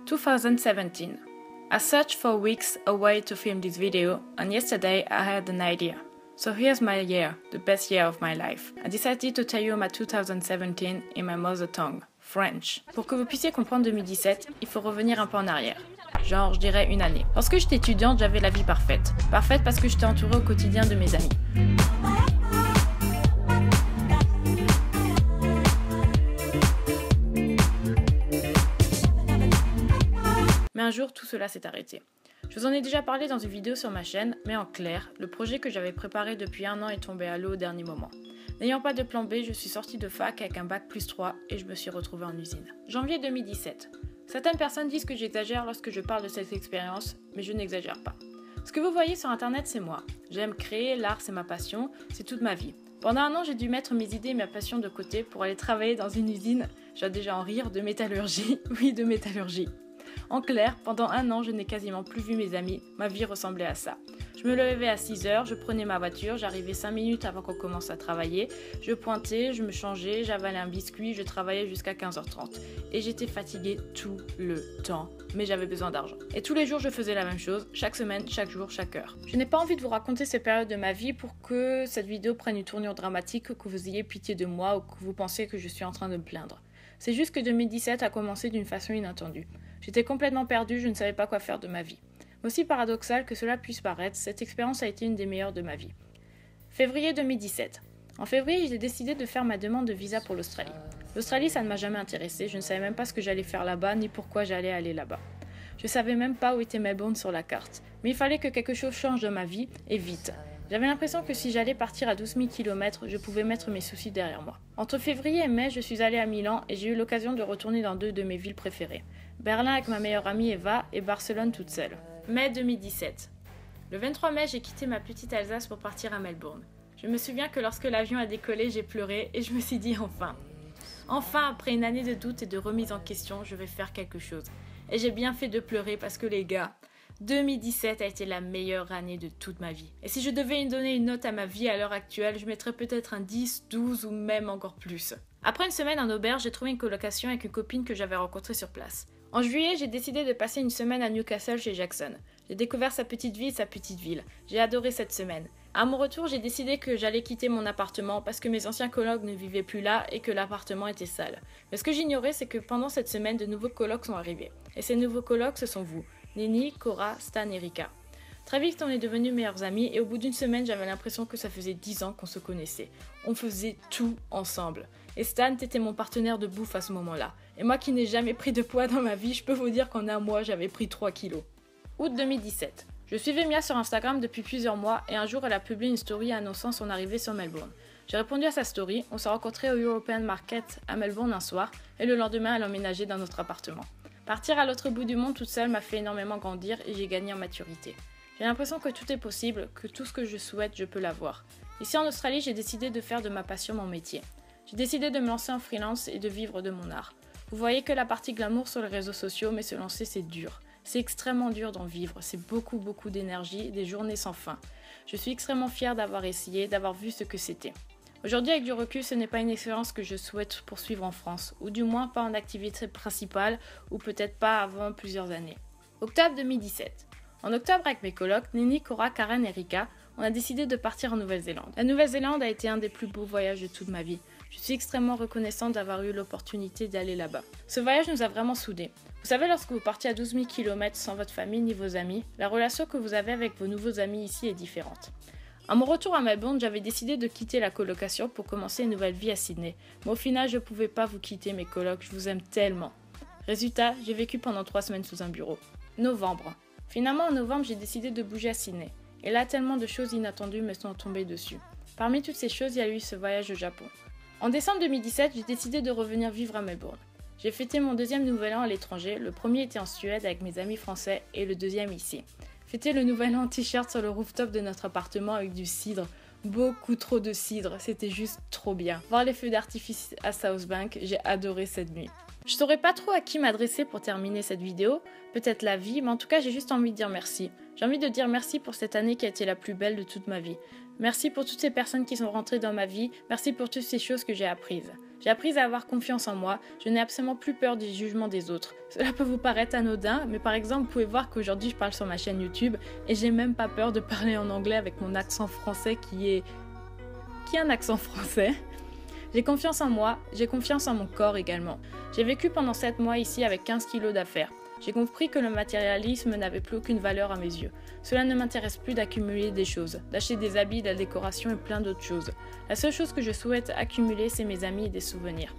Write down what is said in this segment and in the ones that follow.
2017. I searched for weeks a way to film this video, and yesterday I had an idea. So here's my year, the best year of my life. I decided to tell you my 2017 in my mother tongue, French. Pour que vous puissiez comprendre 2017, il faut revenir un peu en arrière. Genre, je dirais une année. Lorsque j'étais étudiante, j'avais la vie parfaite. Parfaite parce que j'étais entourée au quotidien de mes amis. Mais un jour, tout cela s'est arrêté. Je vous en ai déjà parlé dans une vidéo sur ma chaîne, mais en clair, le projet que j'avais préparé depuis un an est tombé à l'eau au dernier moment. N'ayant pas de plan B, je suis sortie de fac avec un bac plus 3 et je me suis retrouvée en usine. Janvier 2017. Certaines personnes disent que j'exagère lorsque je parle de cette expérience, mais je n'exagère pas. Ce que vous voyez sur internet, c'est moi. J'aime créer, l'art c'est ma passion, c'est toute ma vie. Pendant un an, j'ai dû mettre mes idées et ma passion de côté pour aller travailler dans une usine, j'ai déjà en rire, de métallurgie, oui de métallurgie. En clair, pendant un an, je n'ai quasiment plus vu mes amis, ma vie ressemblait à ça. Je me levais à 6h, je prenais ma voiture, j'arrivais 5 minutes avant qu'on commence à travailler, je pointais, je me changeais, j'avalais un biscuit, je travaillais jusqu'à 15h30. Et j'étais fatiguée tout le temps, mais j'avais besoin d'argent. Et tous les jours, je faisais la même chose, chaque semaine, chaque jour, chaque heure. Je n'ai pas envie de vous raconter ces périodes de ma vie pour que cette vidéo prenne une tournure dramatique, que vous ayez pitié de moi ou que vous pensiez que je suis en train de me plaindre. C'est juste que 2017 a commencé d'une façon inattendue. J'étais complètement perdue, je ne savais pas quoi faire de ma vie. Aussi paradoxal que cela puisse paraître, cette expérience a été une des meilleures de ma vie. Février 2017. En février, j'ai décidé de faire ma demande de visa pour l'Australie. L'Australie, ça ne m'a jamais intéressée, je ne savais même pas ce que j'allais faire là-bas, ni pourquoi j'allais aller là-bas. Je ne savais même pas où était Melbourne sur la carte. Mais il fallait que quelque chose change dans ma vie, et vite. J'avais l'impression que si j'allais partir à 12 000 km, je pouvais mettre mes soucis derrière moi. Entre février et mai, je suis allée à Milan et j'ai eu l'occasion de retourner dans 2 de mes villes préférées. Berlin avec ma meilleure amie Eva et Barcelone toute seule. Mai 2017. Le 23 mai, j'ai quitté ma petite Alsace pour partir à Melbourne. Je me souviens que lorsque l'avion a décollé, j'ai pleuré et je me suis dit enfin. Enfin, après une année de doute et de remise en question, je vais faire quelque chose. Et j'ai bien fait de pleurer parce que les gars, 2017 a été la meilleure année de toute ma vie. Et si je devais donner une note à ma vie à l'heure actuelle, je mettrais peut-être un 10, 12 ou même encore plus. Après une semaine en auberge, j'ai trouvé une colocation avec une copine que j'avais rencontrée sur place. En juillet, j'ai décidé de passer une semaine à Newcastle chez Jackson. J'ai découvert sa petite vie et sa petite ville. J'ai adoré cette semaine. À mon retour, j'ai décidé que j'allais quitter mon appartement parce que mes anciens colocs ne vivaient plus là et que l'appartement était sale. Mais ce que j'ignorais, c'est que pendant cette semaine, de nouveaux colocs sont arrivés. Et ces nouveaux colocs, ce sont vous. Nini, Cora, Stan et Rika. Très vite, on est devenus meilleurs amis et au bout d'une semaine, j'avais l'impression que ça faisait 10 ans qu'on se connaissait. On faisait tout ensemble. Et Stan était mon partenaire de bouffe à ce moment-là. Et moi qui n'ai jamais pris de poids dans ma vie, je peux vous dire qu'en un mois, j'avais pris 3 kilos. Août 2017. Je suivais Mia sur Instagram depuis plusieurs mois et un jour, elle a publié une story annonçant son arrivée sur Melbourne. J'ai répondu à sa story, on s'est rencontrés au European Market à Melbourne un soir et le lendemain, elle a emménagé dans notre appartement. Partir à l'autre bout du monde toute seule m'a fait énormément grandir et j'ai gagné en maturité. J'ai l'impression que tout est possible, que tout ce que je souhaite, je peux l'avoir. Ici en Australie, j'ai décidé de faire de ma passion mon métier. J'ai décidé de me lancer en freelance et de vivre de mon art. Vous voyez que la partie glamour sur les réseaux sociaux, mais se lancer c'est dur. C'est extrêmement dur d'en vivre, c'est beaucoup d'énergie, des journées sans fin. Je suis extrêmement fière d'avoir essayé, d'avoir vu ce que c'était. Aujourd'hui, avec du recul, ce n'est pas une expérience que je souhaite poursuivre en France, ou du moins pas en activité principale, ou peut-être pas avant plusieurs années. Octobre 2017. En octobre, avec mes colocs, Nini, Cora, Karen et Rika, on a décidé de partir en Nouvelle-Zélande. La Nouvelle-Zélande a été un des plus beaux voyages de toute ma vie. Je suis extrêmement reconnaissante d'avoir eu l'opportunité d'aller là-bas. Ce voyage nous a vraiment soudés. Vous savez, lorsque vous partez à 12 000 km sans votre famille ni vos amis, la relation que vous avez avec vos nouveaux amis ici est différente. À mon retour à Melbourne, j'avais décidé de quitter la colocation pour commencer une nouvelle vie à Sydney. Mais au final, je ne pouvais pas vous quitter mes colocs, je vous aime tellement. Résultat, j'ai vécu pendant 3 semaines sous un bureau. Novembre. Finalement, en novembre, j'ai décidé de bouger à Sydney. Et là, tellement de choses inattendues me sont tombées dessus. Parmi toutes ces choses, il y a eu ce voyage au Japon. En décembre 2017, j'ai décidé de revenir vivre à Melbourne. J'ai fêté mon 2e nouvel an à l'étranger, le premier était en Suède avec mes amis français et le 2e ici. Fêter le nouvel an en t-shirt sur le rooftop de notre appartement avec du cidre, beaucoup trop de cidre, c'était juste trop bien. Voir les feux d'artifice à South Bank, j'ai adoré cette nuit. Je saurais pas trop à qui m'adresser pour terminer cette vidéo, peut-être la vie, mais en tout cas j'ai juste envie de dire merci. J'ai envie de dire merci pour cette année qui a été la plus belle de toute ma vie. Merci pour toutes ces personnes qui sont rentrées dans ma vie, merci pour toutes ces choses que j'ai apprises. J'ai appris à avoir confiance en moi, je n'ai absolument plus peur du jugement des autres. Cela peut vous paraître anodin, mais par exemple vous pouvez voir qu'aujourd'hui je parle sur ma chaîne YouTube et j'ai même pas peur de parler en anglais avec mon accent français qui est un accent français. J'ai confiance en moi, j'ai confiance en mon corps également. J'ai vécu pendant 7 mois ici avec 15 kilos d'affaires. J'ai compris que le matérialisme n'avait plus aucune valeur à mes yeux. Cela ne m'intéresse plus d'accumuler des choses, d'acheter des habits, de la décoration et plein d'autres choses. La seule chose que je souhaite accumuler, c'est mes amis et des souvenirs.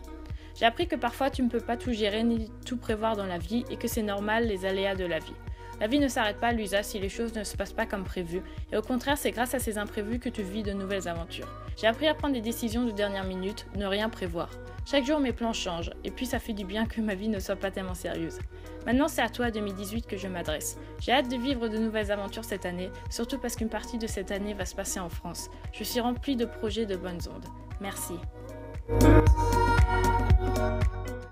J'ai appris que parfois tu ne peux pas tout gérer ni tout prévoir dans la vie et que c'est normal les aléas de la vie. La vie ne s'arrête pas, Luisa, si les choses ne se passent pas comme prévu, et au contraire, c'est grâce à ces imprévus que tu vis de nouvelles aventures. J'ai appris à prendre des décisions de dernière minute, ne rien prévoir. Chaque jour, mes plans changent, et puis ça fait du bien que ma vie ne soit pas tellement sérieuse. Maintenant, c'est à toi, 2018, que je m'adresse. J'ai hâte de vivre de nouvelles aventures cette année, surtout parce qu'une partie de cette année va se passer en France. Je suis remplie de projets de bonnes ondes. Merci.